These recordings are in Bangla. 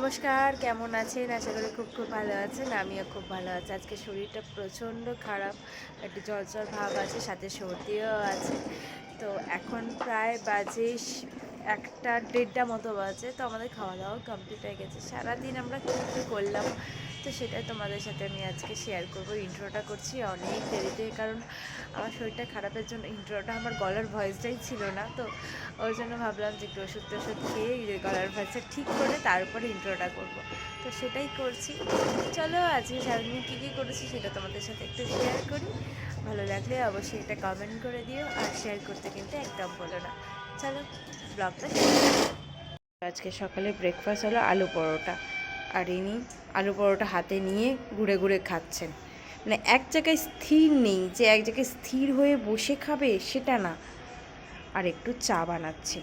নমস্কার, কেমন আছেন? আশা করি খুব ভালো আছেন। আমিও খুব ভালো আছি। আজকে শরীরটা প্রচণ্ড খারাপ, একটু জ্বর ভাব আছে, সাথে সর্দিও আছে। তো এখন প্রায় বাজে 1টা 1:30টা মতো বাজে। তো আমাদের খাওয়া দাওয়া কমপ্লিট হয়ে গেছে। সারাদিন আমরা কী করলাম, তো সেটাই তোমাদের সাথে আমি আজকে শেয়ার করব। ইন্ট্রোটা করছি অনেক দেরিতে, কারণ আমার শরীরটা খারাপের জন্য ইন্ট্রোটা আমার গলার ভয়েসটাই ছিল না। তো ওই জন্য ভাবলাম যে একটু ওষুধ খেয়ে গলার ভয়েসটা ঠিক করে তারপরে ইন্ট্রোটা করব। তো সেটাই করছি। চলো আজকে সারাদিন কী করেছি সেটা তোমাদের সাথে একটু শেয়ার করি। ভালো লাগলে অবশ্যই এটা কমেন্ট করে দিও, আর শেয়ার করতে কিন্তু একদম বলো না। চলো ব্লগটা আজকে সকালে ব্রেকফাস্ট হলো আলু পরোটা, আর ইনি আলু পরোটা হাতে নিয়ে ঘুরে ঘুরে খাচ্ছেন। মানে এক জায়গায় স্থির নেই, যে এক জায়গায় স্থির হয়ে বসে খাবে সেটা না। আর একটু চা বানাচ্ছি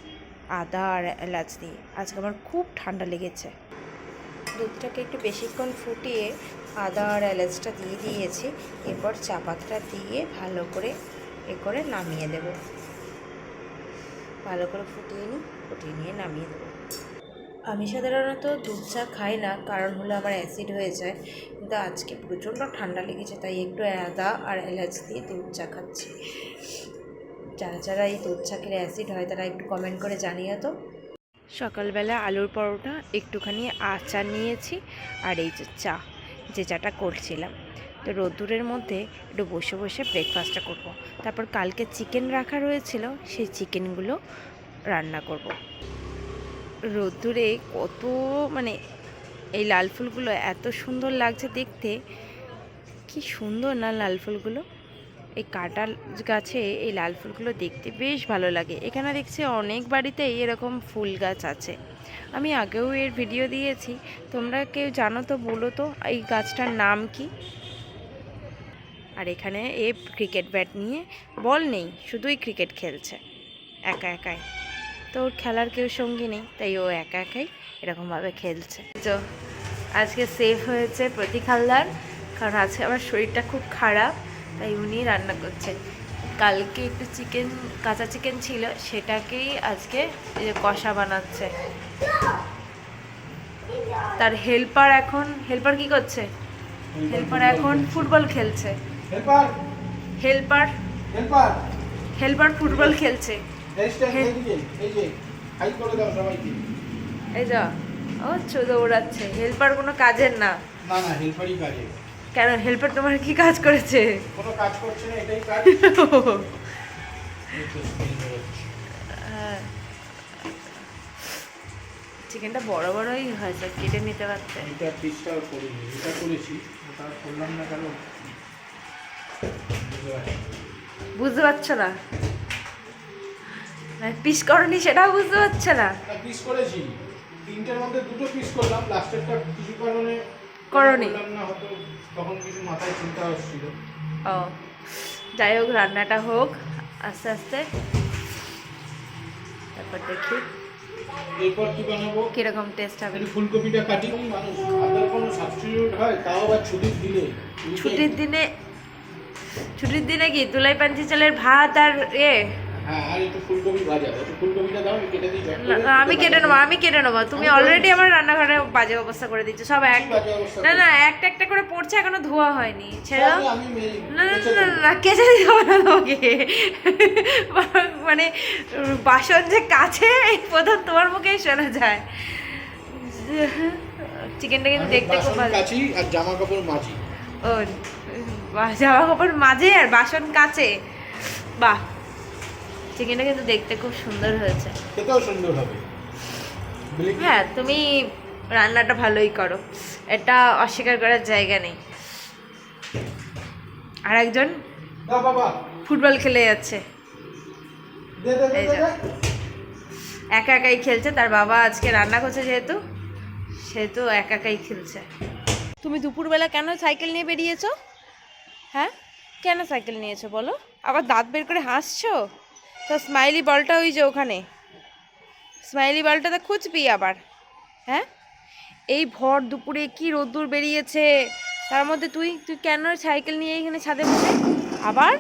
আদা আর এলাচ দিয়ে। আজকে আমার খুব ঠান্ডা লেগেছে। দুধটাকে একটু বেশিক্ষণ ফুটিয়ে আদা আর এলাচটা দিয়ে দিয়েছি। এরপর চা পাতাটা দিয়ে ভালো করে নামিয়ে দেব। ভালো করে ফুটিয়ে নিয়ে নামিয়ে দেবো। আমি সাধারণত দুধ চা খাই না, কারণ হলো আমার অ্যাসিড হয়ে যায়। কিন্তু আজকে প্রচণ্ড ঠান্ডা লেগেছে, তাই একটু আদা আর এলাচ দিয়ে দুধ চা খাচ্ছি। যারা এই দুধ চা খেলে অ্যাসিড হয় তারা একটু কমেন্ট করে জানিয়ে তো। সকালবেলা আলুর পরোটা, একটুখানি আচার নিয়েছি, আর এই যে চাটা করছিলাম। তো রোদ্দুরের মধ্যে একটু বসে বসে ব্রেকফাস্টটা করব। তারপর কালকে চিকেন রাখা রয়েছিল, সেই চিকেনগুলো রান্না করব। রোদ্দুরে কত এই লাল ফুলগুলো এত সুন্দর লাগছে দেখতে। কি সুন্দর না লাল ফুলগুলো! এই কাঁঠাল গাছে এই লাল ফুলগুলো দেখতে বেশ ভালো লাগে। এখানে দেখছি অনেক বাড়িতেই এরকম ফুল গাছ আছে। আমি আগেও এর ভিডিও দিয়েছি, তোমরা কেউ জানো তো বলো তো এই গাছটার নাম কি। আর এখানে এ ক্রিকেট ব্যাট নিয়ে, বল নেই, শুধুই ক্রিকেট খেলছে একা একাই। তো ওর খেলার কেউ সঙ্গী নেই, তাই ও একা একাই এরকমভাবে খেলছে। তো আজকে সেফ হয়েছে প্রতীক হালদার, কারণ আজকে আমার শরীরটা খুব খারাপ, তাই উনি রান্না করছেন। কালকে একটু কাঁচা চিকেন ছিল, সেটাকেই আজকে কষা বানাচ্ছে। তার হেল্পার কি করছে? হেল্পার এখন ফুটবল খেলছে। হেল্পার ফুটবল খেলছে। এই যা ও দৌড়াচ্ছে। হেল্পার কোনো কাজের না। না না, হেল্পারই কাজে। কেন হেল্পার তোমার কি কাজ করেছে? কোনো কাজ করছে না, এটাই কাজ। হ্যাঁ, চিকেনটা বড়ই হয়েছে, কেটে নিতে পারতে। এটা পিসটাও করিনি, এটা করেছি, ওটা করলাম না কেন বুঝতে পারছো না? পিস করনি সেটাও বুঝতে পারছো না? পিস করেছি, তিনটের মধ্যে দুটো পিস করলাম, লাস্টেরটা কিছু কারণে করনি না, হয়তো তখন কিছু মাথায় চিন্তা হচ্ছিল। ও যাই হোক, রান্নাটা হোক আস্তে আস্তে, তারপর দেখি এরপর কি বানাবো, কিরকম টেস্ট হবে। ফুলকপিটা কাটি। মানুষ খাবার কোনো সাবস্টিটিউট হয়, তাও আবার ছুটির দিনে কি তুলাই পাঞ্চি চালের ভাত আর হ্যাঁ, আর একটু ফুলকপি ভাজা, একটু ফুলকপিটা দাও, আমি কেটে দিই। আমি কেটে নেবো। তুমি অলরেডি আমার রান্নাঘরে বাজে অবস্থা করে দিচ্ছ। সব না একটা একটা করে পড়ছে, এখনো ধোয়া হয়নি। ছেড়ে দাও। না কেচে দিতে হবে না তোমাকে। মানে বাসন যে কাছে, এই প্রথম তোমার মুখেই শোনা যায়। চিকেনটা কিন্তু দেখতে খুব ভালো। আর জামা কাপড় মাঝি। ও জামা কাপড় মাঝে আর বাসন কাছে। বাহ, চিকেনটা কিন্তু দেখতে খুব সুন্দর হয়েছে। খেতেও সুন্দর হবে। হ্যাঁ, তুমি রান্নাটা ভালোই করো, এটা অস্বীকার করার জায়গা নেই। আর একজন ফুটবল খেলে যাচ্ছে, একা একাই খেলছে। তার বাবা আজকে রান্না করছে, সেহেতু একা একাই খেলছে। তুমি দুপুরবেলা কেন সাইকেল নিয়ে বেরিয়েছো? হ্যাঁ, কেন সাইকেল নিয়েছো বলো? আবার দাঁত বের করে হাসছো? তো স্মাইলি বলটা ওই যে ওখানে, স্মাইলি বলটাতে খুঁজবি আবার? হ্যাঁ, এই ভর দুপুরে কি রোদ্দুর বেরিয়েছে, তার মধ্যে তুই কেন সাইকেল নিয়ে এখানে ছাদে বসে? আবার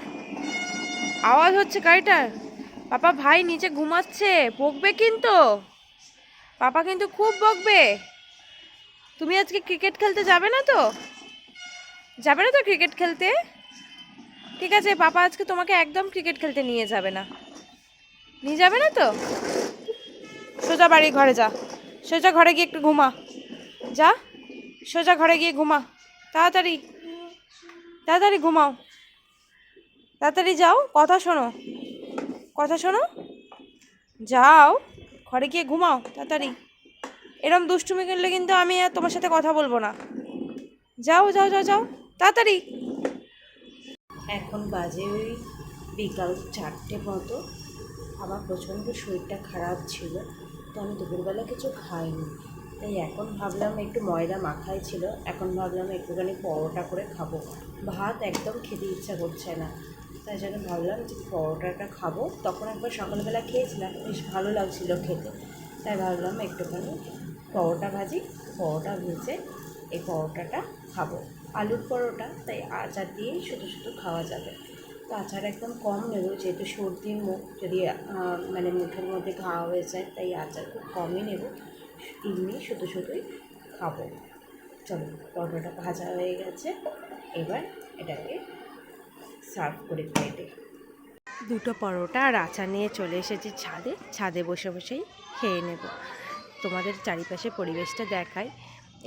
আওয়াজ হচ্ছে গাড়িটার। পাপা ভাই নিচে ঘুমাচ্ছে, বকবে কিন্তু, পাপা কিন্তু খুব বকবে। তুমি আজকে ক্রিকেট খেলতে যাবে না তো? যাবে না তো ক্রিকেট খেলতে? ঠিক আছে, পাপা আজকে তোমাকে একদম ক্রিকেট খেলতে নিয়ে যাবে না। নিয়ে যাবে না তো? সোজা বাড়ি ঘরে যা, সোজা ঘরে গিয়ে একটু ঘুমা। যা, সোজা ঘরে গিয়ে ঘুমা। তাড়াতাড়ি তাড়াতাড়ি ঘুমাও, তাড়াতাড়ি যাও, কথা শোনো, কথা শোনো, যাও ঘরে গিয়ে ঘুমাও তাড়াতাড়ি। এরম দুষ্টুমি করলে কিন্তু আমি আর তোমার সাথে কথা বলবো না। যাও যাও যাও যাও তাড়াতাড়ি। এখন বাজে ওই বিকাল 4টে মতো। আমার প্রচণ্ড শরীরটা খারাপ ছিল, তো আমি দুপুরবেলা কিছু খাইনি। তাই এখন ভাবলাম একটু ময়দা মাখাই ছিল, এখন ভাবলাম একটুখানি পরোটা করে খাবো। ভাত একদম খেতে ইচ্ছা করছে না, তাই জন্য ভাবলাম যে পরোটাটা খাবো। তখন একবার সকালবেলা খেয়েছিলাম, বেশ ভালো লাগছিল খেতে, তাই ভাবলাম একটুখানি পরোটা ভাজি, পরোটা ভেজে এই পরোটাটা খাবো। আলুর পরোটা, তাই আচার দিয়েই শুধু শুধু খাওয়া যাবে। তো আচার একদম কম নেব, যেহেতু সর্দির মুখ, যদি মানে মুখের মধ্যে ঘা হয়ে যায়, তাই আচার খুব কমই নেব, এমনি শুধু শুধুই খাবো। চলো, পরোটাটা ভাজা হয়ে গেছে, এবার এটাকে সার্ভ করে প্লেটে। দুটো পরোটা আর আচার নিয়ে চলে এসেছি ছাদে, ছাদে বসে বসেই খেয়ে নেব। তোমাদের চারিপাশে পরিবেশটা দেখাই।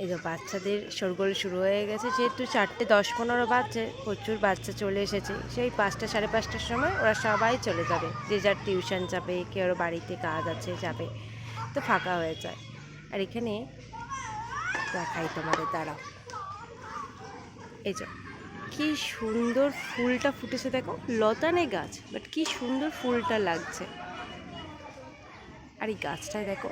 এই যে বাচ্চাদের শোরগোল শুরু হয়ে গেছে, যেহেতু 4:10-15 বাজছে, প্রচুর বাচ্চা চলে এসেছে। সেই 5টা সাড়ে 5টার সময় ওরা সবাই চলে যাবে, যে যার টিউশন যাবে, কেউ বাড়িতে কাজ আছে যাবে, তো ফাঁকা হয়ে যায়। আর এখানে দেখাই তোমাদের, দাঁড়াও, এই যে কি সুন্দর ফুলটা ফুটেছে দেখো, লতানে গাছ, বাট কি সুন্দর ফুলটা লাগছে। আর এই গাছটায় দেখো,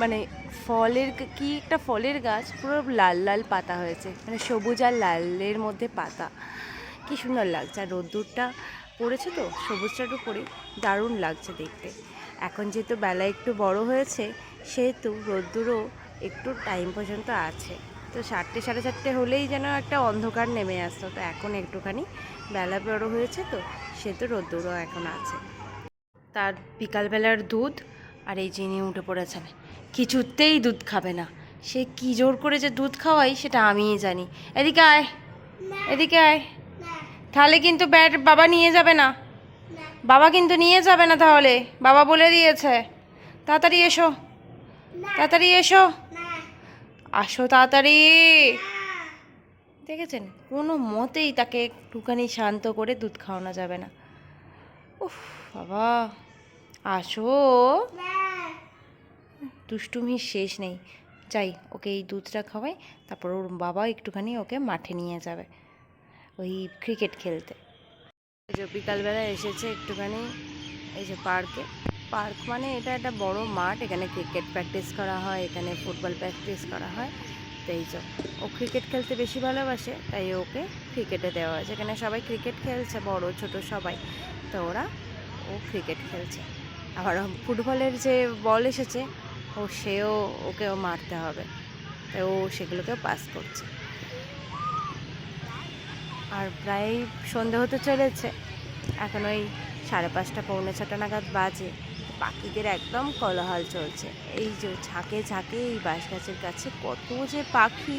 মানে ফলের, কি একটা ফলের গাছ, পুরো লাল লাল পাতা হয়েছে, মানে সবুজ আর লালের মধ্যে পাতা, কি সুন্দর লাগছে। আর রোদ্দুরটা পড়েছে তো, সবুজটা একটু পড়ে দারুণ লাগছে দেখতে। এখন যেহেতু বেলা একটু বড় হয়েছে, সেহেতু রোদ্দুরও একটু টাইম পর্যন্ত আছে। তো 4টে সাড়ে 4টে হলেই যেন একটা অন্ধকার নেমে আসতো, তো এখন একটুখানি বেলা বড় হয়েছে, তো সেহেতু রোদ্দুরও এখন আছে। তার বিকালবেলার দুধ, আর এই যিনি উঠে পড়েছেন, কিছুতেই দুধ খাবে না। সে কি জোর করে যে দুধ খাওয়াই সেটা আমিই জানি। এদিকে আয়, এদিকে আয়, তাহলে কিন্তু ব্যাট বাবা নিয়ে যাবে না, বাবা কিন্তু নিয়ে যাবে না, তাহলে বাবা বলে দিয়েছে। তাড়াতাড়ি এসো, তাড়াতাড়ি এসো, আসো তাড়াতাড়ি। দেখেছেন, কোনো মতেই তাকে একটুখানি শান্ত করে দুধ খাওয়ানো যাবে না। উফ বাবা, আসো, দুষ্টুমির শেষ নেই। যাই, ওকে এই দুধটা খাওয়াই, তারপর ওর বাবা একটুখানি ওকে মাঠে নিয়ে যাবে ওই ক্রিকেট খেলতে। এই যে বিকালবেলা এসেছে একটুখানি এই যে পার্কে। পার্ক মানে এটা একটা বড় মাঠ, এখানে ক্রিকেট প্র্যাকটিস করা হয়, এখানে ফুটবল প্র্যাকটিস করা হয়। তো এই যে ও ক্রিকেট খেলতে বেশি ভালোবাসে, তাই ওকে ক্রিকেটে দেওয়া হয়েছে। এখানে সবাই ক্রিকেট খেলছে, বড় ছোট সবাই, তো ও ক্রিকেট খেলছে। আবার ফুটবলের যে বল এসেছে, সেও ওকেও মারতে হবে, তাই ও সেগুলোকেও পাস করছে। আর প্রায় সন্ধে হতে চলেছে, এখন ওই 5:30 পৌনে 6টা নাগাদ বাজে। পাখিদের একদম কোলাহল চলছে। এই যে ঝাঁকে ঝাঁকে এই বাঁশ গাছের কাছে কত যে পাখি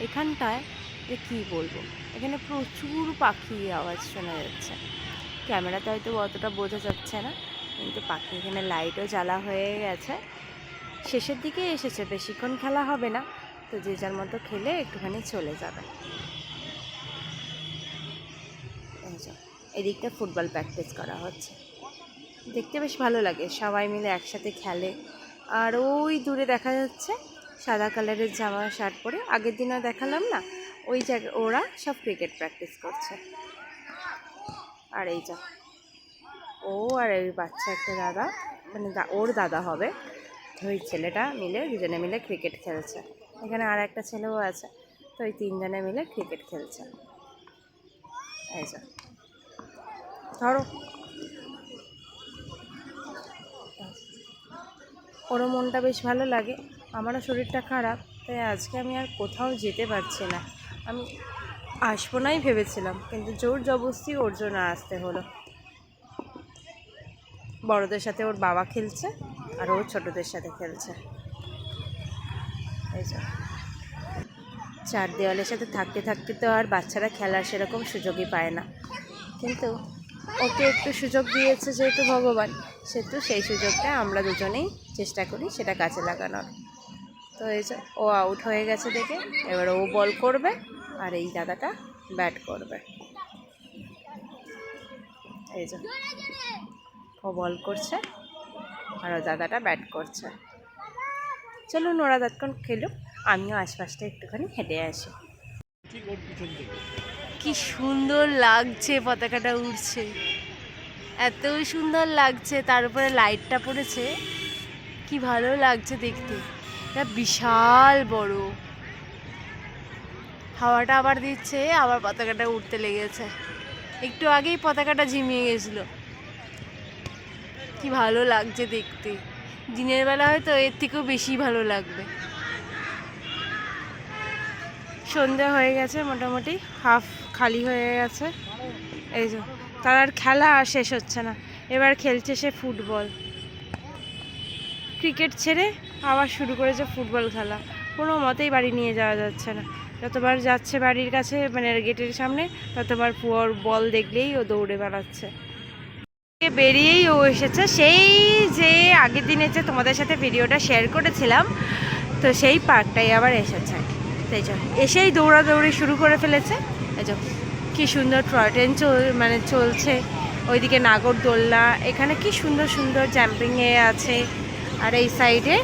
এখানটায়, যে কী বলবো, এখানে প্রচুর পাখি আওয়াজ শোনা যাচ্ছে। ক্যামেরাতে হয়তো অতটা বোঝা যাচ্ছে না, কিন্তু পাখি এখানে লাইটও জ্বালা হয়ে গেছে। শেষের দিকে এসেছে, বেশিক্ষণ খেলা হবে না, তো যে যার মতো খেলে একটুখানি চলে যাবে। এদিকটা ফুটবল প্র্যাকটিস করা হচ্ছে, দেখতে বেশ ভালো লাগে, সবাই মিলে একসাথে খেলে। আর ওই দূরে দেখা যাচ্ছে সাদা কালারের জামা শার্ট পরে, আগের দিনও দেখালাম না, ওই জায়গায় ওরা সব ক্রিকেট প্র্যাকটিস করছে। আর এই যা ও আর ওই বাচ্চা একটা দাদা, মানে ওর দাদা হবে, ওই ছেলেটা মিলে, দুজনে মিলে ক্রিকেট খেলছে। এখানে আর একটা ছেলেও আছে, তো ওই 3জনে মিলে ক্রিকেট খেলছে। এই যা ধরো, ওরও মনটা বেশ ভালো লাগে, আমারও শরীরটা খারাপ, তাই আজকে আমি আর কোথাও যেতে পারছি না। আমি আসবো নাই ভেবেছিলাম, কিন্তু জোর জবরদস্তি ওর জন্য আসতে হলো। বড়দের সাথে ওর বাবা খেলছে, আর ও ছোটদের সাথে খেলছে। এই যে চার দেওয়ালের সাথে থাকতে থাকতে তো আর বাচ্চারা খেলার সেরকম সুযোগই পায় না, কিন্তু ওকে একটু সুযোগ দিয়েছে যেহেতু ভগবান, সেহেতু সেই সুযোগটা আমরা দুজনেই চেষ্টা করি সেটা কাজে লাগানোর। তো এই যে ও আউট হয়ে গেছে দেখে, এবার ও বল করবে আর এই দাদাটা ব্যাট করবে। এই যে ও বল করছে আর ও দাদাটা ব্যাট করছে। চলুন ওরা ততক্ষণ খেলুক, আমিও আশপাশটা একটুখানি হেঁটে আসি। কি সুন্দর লাগছে, পতাকাটা উড়ছে, এত সুন্দর লাগছে, তার উপরে লাইটটা পড়েছে, কি ভালো লাগছে দেখতে। এটা বিশাল বড়, হাওয়াটা আবার দিচ্ছে, আবার পতাকাটা উঠতে লেগেছে। একটু আগেই পতাকাটা ঝিমিয়ে গেছিলো। কি ভালো লাগছে দেখতে, দিনের বেলা হয়তো এর থেকেও বেশি ভালো লাগবে। সন্ধ্যা হয়ে গেছে, মোটামুটি হাফ খালি হয়ে গেছে। এই যে তার আর খেলা আর শেষ হচ্ছে না, এবার খেলছে সে ফুটবল। ক্রিকেট ছেড়ে আবার শুরু করেছে ফুটবল খেলা। কোনো মতেই বাড়ি নিয়ে যাওয়া যাচ্ছে না, যতবার যাচ্ছে বাড়ির কাছে মানে গেটের সামনে, ততবার পুয়ার বল দেখলেই ও দৌড়ে বেড়াচ্ছে। বেরিয়েই ও এসেছে সেই যে আগের দিনে যে তোমাদের সাথে ভিডিওটা শেয়ার করেছিলাম, তো সেই পার্কটাই আবার এসেছে। তাই জন্য এসেই দৌড়াদৌড়ি শুরু করে ফেলেছে। এই যে কী সুন্দর টয় ট্রেন চলছে, ওইদিকে নাগরদোলনা, এখানে কি সুন্দর সুন্দর জাম্পিংয়ে আছে, আর এই সাইডে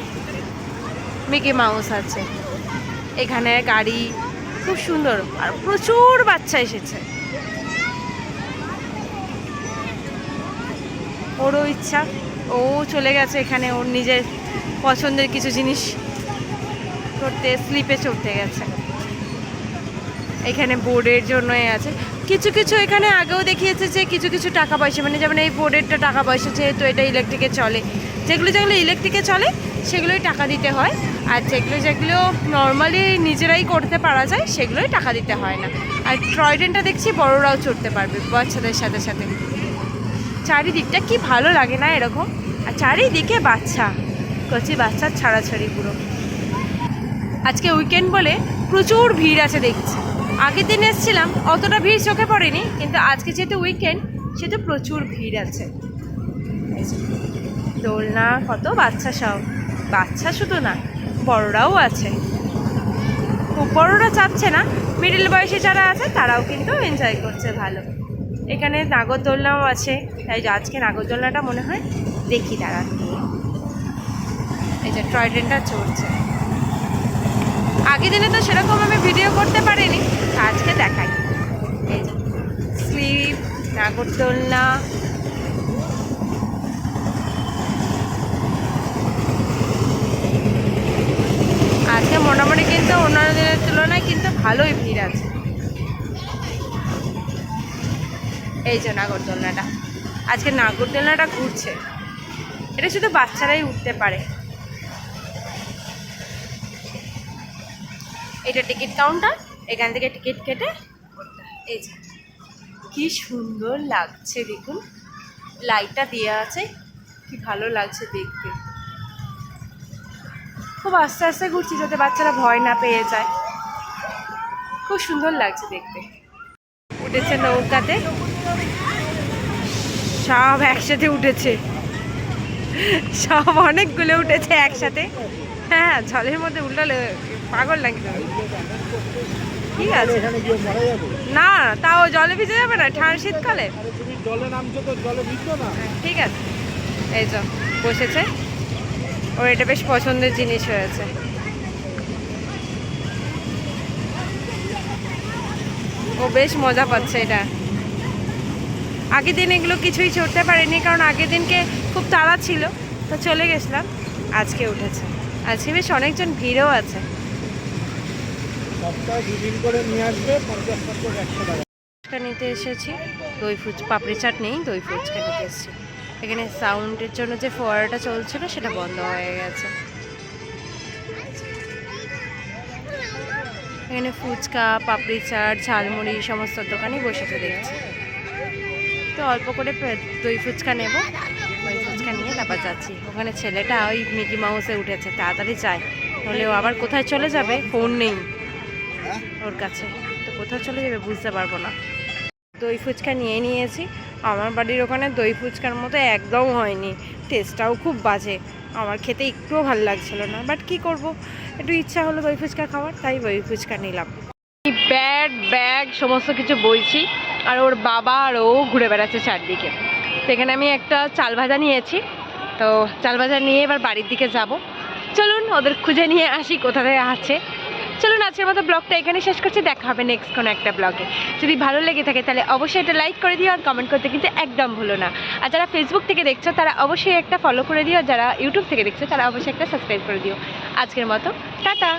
মিকি মাউস আছে। এখানে গাড়ি খুব সুন্দর, আর প্রচুর বাচ্চা এসেছে। ওরও ইচ্ছা, ও চলে গেছে এখানে ওর নিজের পছন্দের কিছু জিনিস করতে, স্লিপে চড়তে গেছে। এখানে বোর্ডের জন্যই আছে কিছু কিছু, এখানে আগেও দেখিয়েছে যে কিছু কিছু টাকা পয়সা, মানে যেমন এই বোর্ডেরটা টাকা পয়সা, যেহেতু এটা ইলেকট্রিকে চলে, যেগুলো যেগুলো ইলেকট্রিকে চলে সেগুলোই টাকা দিতে হয়, আর যেগুলো যেগুলো নর্মালি নিজেরাই করতে পারা যায় সেগুলোই টাকা দিতে হয় না। আর টয় ট্রেনটা দেখছি বড়রাও চড়তে পারবে বাচ্চাদের সাথে সাথে। চারিদিকটা কি ভালো লাগে না এরকম, আর চারিদিকে বাচ্চা, কচি বাচ্চার ছাড়াছাড়ি পুরো। আজকে উইকেন্ড বলে প্রচুর ভিড় আছে দেখছি। আগের দিন এসেছিলাম অতটা ভিড় চোখে পড়েনি, কিন্তু আজকে যেহেতু উইকেন্ড সেহেতু প্রচুর ভিড় আছে। দোলনা, কত বাচ্চা, সব বাচ্চা শুধু না বড়রাও আছে। খুব বড়রা চাচ্ছে না, মিডিল বয়সী যারা আছে তারাও কিন্তু এনজয় করছে ভালো। এখানে নাগরদোলনাও আছে, তাই আজকে নাগরদোলনাটা মনে হয় দেখি দাঁড়া। এই যে টয় ট্রেনটা চলছে, আগের দিনে তো সেরকম আমি ভিডিও করতে পারিনি, আজকে দেখাই। এই যে স্লিপ, নাগরদোলনা, আজকে মোটামুটি কিন্তু অন্যান্য দিনের তুলনায় কিন্তু ভালোই ভিড় আছে। এই যে নাগরদোলনাটা, আজকে নাগরদোলনাটা ঘুরছে, এটা শুধু বাচ্চারাই উঠতে পারে। এটা টিকিট কাউন্টার, এখান থেকে টিকিট কেটে। এই যে কি সুন্দর লাগছে দেখুন, লাইটটা দেওয়া আছে, কি ভালো লাগছে দেখতে। খুব আস্তে আস্তে ঘুরছি যাতে বাচ্চারা ভয় না পেয়ে যায়, খুব সুন্দর লাগছে দেখতে। উঠেছে নৌকাতে, সব একসাথে উঠেছে, সব অনেকগুলো উঠেছে একসাথে। হ্যাঁ, জলের মধ্যে উল্টালে পাগল নাকি? ঠিক আছে, না তাও জলে ভিজে যাবে না ঠান্ডা শীতকালে। ঠিক আছে, এই তো বসেছে, ওর এটা বেশ পছন্দের জিনিস হয়েছে। ও বেশ মজা পাচ্ছে এটা। আগের দিন এগুলো কিছুই চড়তে পারিনি, কারণ আগের দিনকে খুব তাড়া ছিল, তো চলে গেছিলাম। আজকে উঠেছে, আজকে বেশ অনেকজন ভিড়ও আছে। ফুচকা নিতে এসেছি, দই পাপড়ি চাট নেই, দই ফুচকা নিতে এসেছি। এখানে সাউন্ডের জন্য যে ফোয়ারাটা চলছিল সেটা বন্ধ হয়ে গেছে। এখানে ফুচকা, পাপড়ি চাট, ঝালমুড়ি সমস্ত দোকানই বসেছে দেখছি। তো অল্প করে দই ফুচকা নেব, দই ফুচকা নিয়ে তারপর যাচ্ছি। ওখানে ছেলেটা ওই মিকি মাউসে উঠেছে, তাড়াতাড়ি চায়, নাহলে ও আবার কোথায় চলে যাবে, ফোন নেই। ওর কাছে, তো কোথাও চলে যাবে বুঝতে পারবো না। দই ফুচকা নিয়ে নিয়েছি। আমার বাড়ির ওখানে দই ফুচকার মতো একদম হয়নি, টেস্টটাও খুব বাজে, আমার খেতে একটুও ভালো লাগছিল না। বাট কি করব, একটু ইচ্ছা হলো দই ফুচকা খাওয়ার, তাই দই ফুচকা নিলাম। ব্যাগ সমস্ত কিছু বইছি, আর ওর বাবা আর ও ঘুরে বেড়াচ্ছে চারদিকে। তো এখানে আমি একটা চাল ভাজা নিয়েছি, তো চাল ভাজা নিয়ে এবার বাড়ির দিকে যাব। চলুন ওদের খুঁজে নিয়ে আসি কোথায় আছে। চলুন আজকের মতো ব্লগটা এখানে শেষ করছি, দেখা হবে নেক্সট কোনো একটা ব্লগে। যদি ভালো লেগে থাকে তাহলে অবশ্যই একটা লাইক করে দিও, আর কমেন্ট করতে কিন্তু একদম ভুলো না। আর যারা ফেসবুক থেকে দেখছো তারা অবশ্যই একটা ফলো করে দিও, যারা ইউটিউব থেকে দেখছো তারা অবশ্যই একটা সাবস্ক্রাইব করে দিও। আজকের মতো টাটা।